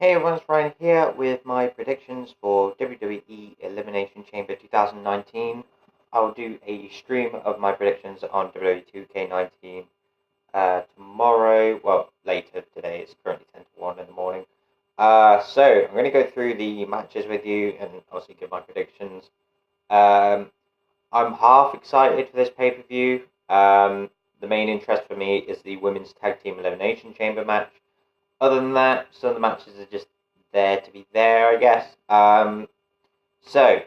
Hey everyone, it's Ryan here with my predictions for WWE Elimination Chamber 2019. I'll do a stream of my predictions on WWE 2K19 tomorrow. Well, later today. It's currently 10 to 1 in the morning. So I'm going to go through the matches with you and also give my predictions. I'm half excited for this pay-per-view. The main interest for me is the Women's Tag Team Elimination Chamber match. Other than that, some of the matches are just there to be there, I guess. So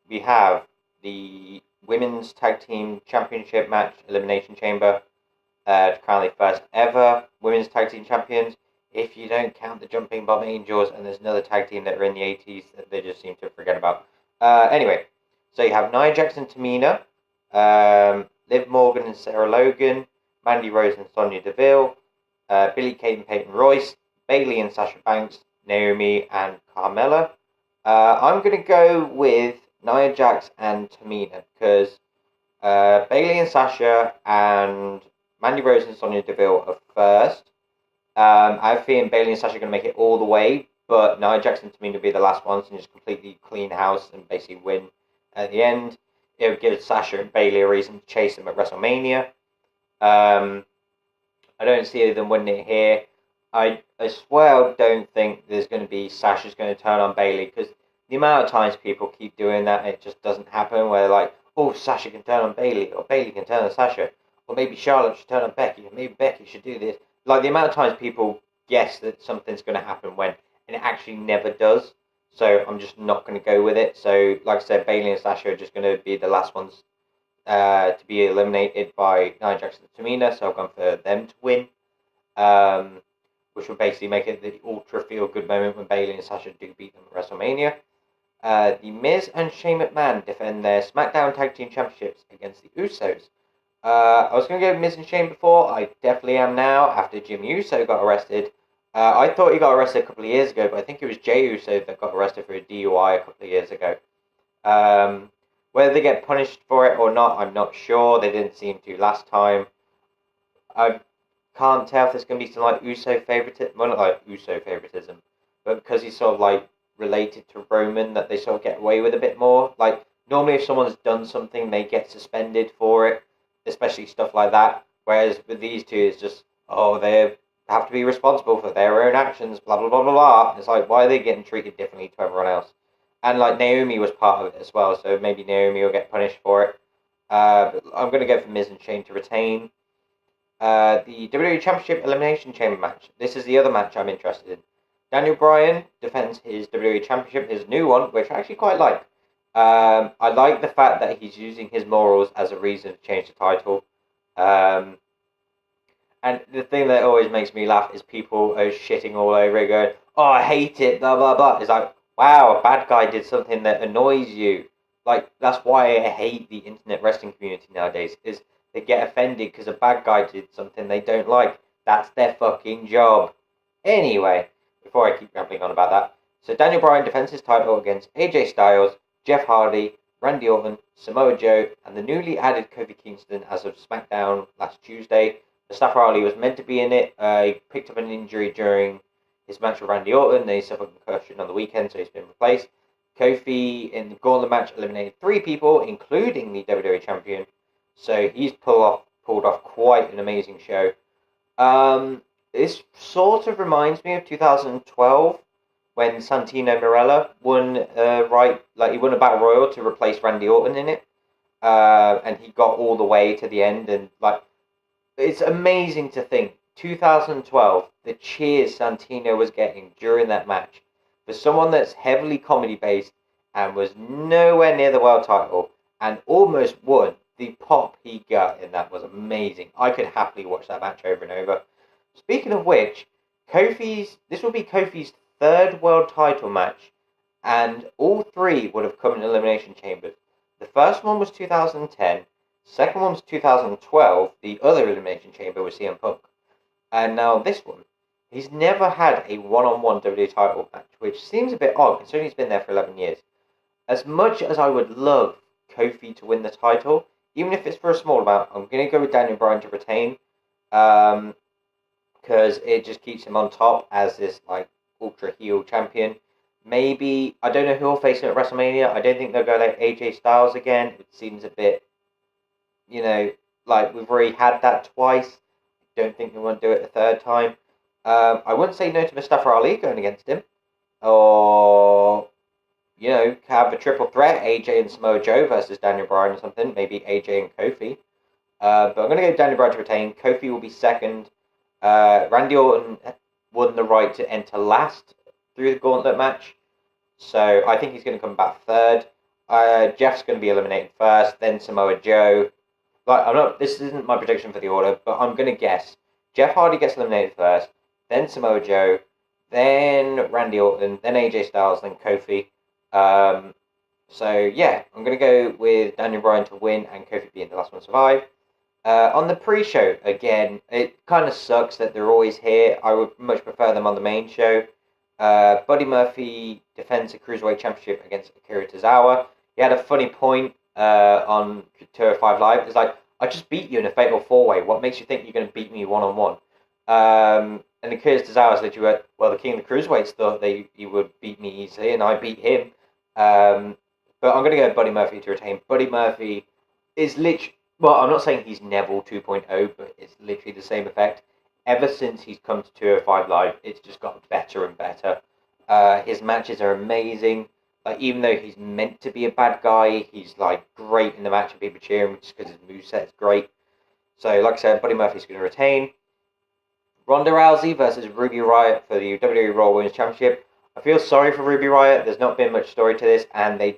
we have the Women's Tag Team Championship match, Elimination Chamber, to crown the first ever Women's Tag Team Champions. If you don't count the Jumping Bomb Angels, and there's another tag team that are in the 80s that they just seem to forget about. Anyway, so you have Nia Jax and Tamina, Liv Morgan and Sarah Logan, Mandy Rose and Sonya Deville, Billie Kay and Peyton Royce, Bayley and Sasha Banks, Naomi and Carmella. I'm going to go with Nia Jax and Tamina because Bayley and Sasha and Mandy Rose and Sonya Deville are first. I have a feeling Bayley and Sasha are going to make it all the way, but Nia Jax and Tamina will be the last ones and just completely clean house and basically win at the end. It would give Sasha and Bayley a reason to chase them at WrestleMania. I don't see them winning it here. I as well don't think there's going to be Sasha's going to turn on Bayley because the amount of times people keep doing that, it just doesn't happen. Where they're like, oh, Sasha can turn on Bayley, or Bayley can turn on Sasha, or maybe Charlotte should turn on Becky, or maybe Becky should do this. Like the amount of times people guess that something's going to happen and it actually never does. So I'm just not going to go with it. So like I said, Bayley and Sasha are just going to be the last ones to be eliminated by Nia Jax and Tamina. So I've gone for them to win. Which will basically make it the ultra feel-good moment when Bayley and Sasha do beat them at WrestleMania. The Miz and Shane McMahon defend their SmackDown Tag Team Championships against the Usos. I was going to go with Miz and Shane before. I definitely am now, after Jim Uso got arrested. I thought he got arrested a couple of years ago, but I think it was Jey Uso that got arrested for a DUI a couple of years ago. Whether they get punished for it or not, I'm not sure. They didn't seem to last time. I can't tell if there's going to be some like Uso favoritism. Well, not like Uso favoritism, but because he's sort of like related to Roman, that they sort of get away with a bit more. Like normally, if someone's done something, they get suspended for it, especially stuff like that. Whereas with these two, it's just they have to be responsible for their own actions. Blah blah blah blah blah. It's like why are they getting treated differently to everyone else? And like Naomi was part of it as well, so maybe Naomi will get punished for it. But I'm going to go for Miz and Shane to retain. The WWE Championship Elimination Chamber match. This is the other match I'm interested in. Daniel Bryan defends his WWE Championship, his new one, which I actually quite like. I like the fact that he's using his morals as a reason to change the title. And the thing that always makes me laugh is people are shitting all over it going, oh, I hate it, blah, blah, blah. It's like, wow, a bad guy did something that annoys you. Like, that's why I hate the internet wrestling community nowadays, is they get offended because a bad guy did something they don't like. That's their fucking job. Anyway, before I keep rambling on about that. So Daniel Bryan defends his title against AJ Styles, Jeff Hardy, Randy Orton, Samoa Joe, and the newly added Kofi Kingston as of SmackDown last Tuesday. Mustafa Ali was meant to be in it. He picked up an injury during his match with Randy Orton. Then he suffered a concussion on the weekend, so he's been replaced. Kofi in the Gauntlet match eliminated 3 people, including the WWE Champion. So he's pulled off quite an amazing show. This sort of reminds me of 2012 when Santino Marella won he won a Battle Royal to replace Randy Orton in it. And he got all the way to the end, and it's amazing to think 2012 the cheers Santino was getting during that match for someone that's heavily comedy based and was nowhere near the world title and almost won. The pop he got in that was amazing. I could happily watch that match over and over. Speaking of which, this will be Kofi's 3rd world title match, and all 3 would have come in Elimination Chambers. The first one was 2010, second one was 2012, the other Elimination Chamber was CM Punk. And now this one, he's never had a one-on-one WWE title match, which seems a bit odd considering he's been there for 11 years. As much as I would love Kofi to win the title, even if it's for a small amount, I'm going to go with Daniel Bryan to retain. Because it just keeps him on top as this ultra heel champion. Maybe, I don't know who will face him at WrestleMania. I don't think they'll go like AJ Styles again. It seems a bit, like we've already had that twice. Don't think they want to do it a third time. I wouldn't say no to Mustafa Ali going against him. Or, have a triple threat, AJ and Samoa Joe versus Daniel Bryan or something. Maybe AJ and Kofi. But I'm going to go Daniel Bryan to retain. Kofi will be second. Randy Orton won the right to enter last through the gauntlet match. So I think he's going to come back third. Jeff's going to be eliminated first, then Samoa Joe. This isn't my prediction for the order, but I'm going to guess. Jeff Hardy gets eliminated first, then Samoa Joe, then Randy Orton, then AJ Styles, then Kofi. I'm going to go with Daniel Bryan to win and Kofi being the last one to survive. On the pre-show, again, it kind of sucks that they're always here. I would much prefer them on the main show. Buddy Murphy defends the Cruiserweight Championship against Akira Tozawa. He had a funny point on 205 Live. It's like, I just beat you in a fatal 4-way. What makes you think you're going to beat me one-on-one? And Akira Tozawa literally went, well, the King of the Cruiserweights thought he would beat me easily, and I beat him. But I'm going to go Buddy Murphy to retain. Buddy Murphy is literally... Well, I'm not saying he's Neville 2.0, but it's literally the same effect. Ever since he's come to 205 Live, it's just gotten better and better. His matches are amazing. Like, even though he's meant to be a bad guy, he's, like, great in the match and people cheer him just because his moveset is great. So, like I said, Buddy Murphy's going to retain. Ronda Rousey versus Ruby Riott for the WWE Raw Women's Championship. I feel sorry for Ruby Riott. There's not been much story to this, and the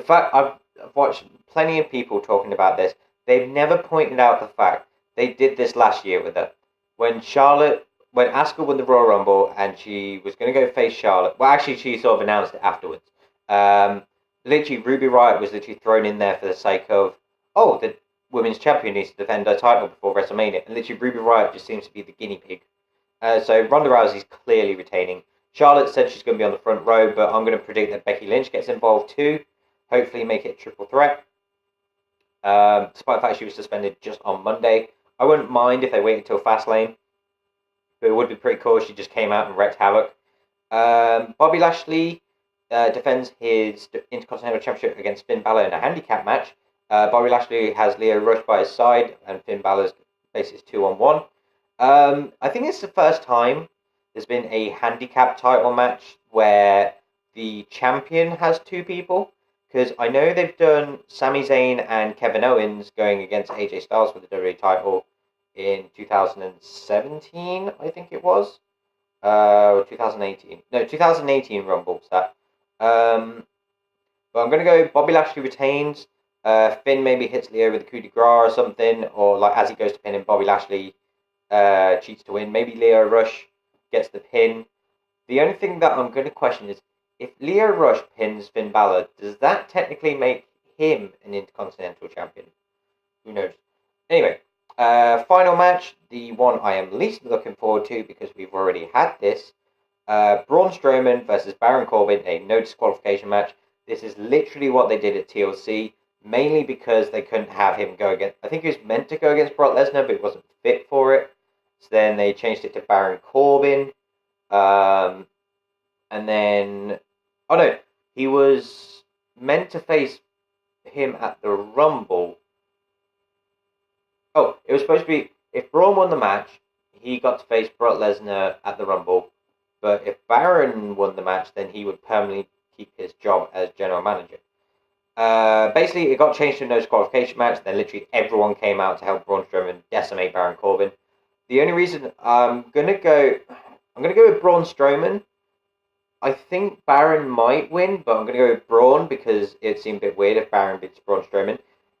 fact I've watched plenty of people talking about this. They've never pointed out the fact they did this last year with her. When Asuka won the Royal Rumble and she was going to go face Charlotte, well, actually, she sort of announced it afterwards. Literally, Ruby Riott was literally thrown in there for the sake of, the women's champion needs to defend her title before WrestleMania. And literally, Ruby Riott just seems to be the guinea pig. So Ronda Rousey's clearly retaining. Charlotte said she's going to be on the front row, but I'm going to predict that Becky Lynch gets involved too. Hopefully make it a triple threat. Despite the fact she was suspended just on Monday. I wouldn't mind if they waited until Fastlane. But it would be pretty cool if she just came out and wreaked havoc. Bobby Lashley defends his Intercontinental Championship against Finn Balor in a handicap match. Bobby Lashley has Leo Rush by his side, and Finn Balor's basis 2-on-1. I think it's the first time there's been a handicap title match where the champion has two people. Because I know they've done Sami Zayn and Kevin Owens going against AJ Styles for the WWE title in 2017, I think it was. Or 2018. No, 2018 Rumble was that. But I'm going to go Bobby Lashley retains. Finn maybe hits Leo with a coup de grace or something. Or like as he goes to pin him, Bobby Lashley cheats to win. Maybe Leo Rush gets the pin. The only thing that I'm going to question is, if Leo Rush pins Finn Balor, does that technically make him an Intercontinental Champion? Who knows? Anyway, final match, the one I am least looking forward to because we've already had this. Braun Strowman versus Baron Corbin, a no disqualification match. This is literally what they did at TLC, mainly because they couldn't have him go against... I think he was meant to go against Brock Lesnar, but he wasn't fit for it. So then they changed it to Baron Corbin. And then... Oh no, he was meant to face him at the Rumble. Oh, it was supposed to be, if Braun won the match, he got to face Brock Lesnar at the Rumble. But if Baron won the match, then he would permanently keep his job as general manager. Basically, it got changed to a no disqualification match. Then literally everyone came out to help Braun Strowman decimate Baron Corbin. The only reason I'm gonna go with Braun Strowman. I think Baron might win, but I'm going to go with Braun because it seemed a bit weird if Baron beats Braun Strowman.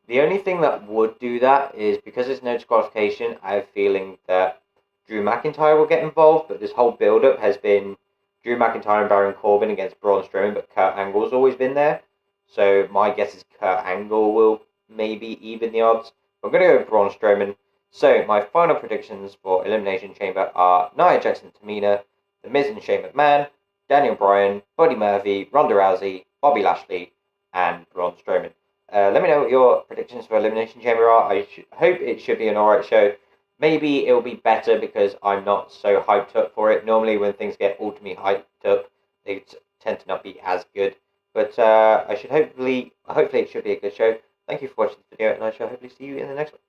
The only thing that would do that is because it's no disqualification, I have a feeling that Drew McIntyre will get involved, but this whole build-up has been Drew McIntyre and Baron Corbin against Braun Strowman, but Kurt Angle's always been there. So my guess is Kurt Angle will maybe even the odds. I'm going to go with Braun Strowman. So my final predictions for Elimination Chamber are Nia Jax and Tamina, The Miz and Shane McMahon, Daniel Bryan, Buddy Murphy, Ronda Rousey, Bobby Lashley, and Braun Strowman. Let me know what your predictions for Elimination Chamber are. I hope it should be an alright show. Maybe it'll be better because I'm not so hyped up for it. Normally, when things get ultimately hyped up, they tend to not be as good. But hopefully it should be a good show. Thank you for watching this video, and I shall hopefully see you in the next one.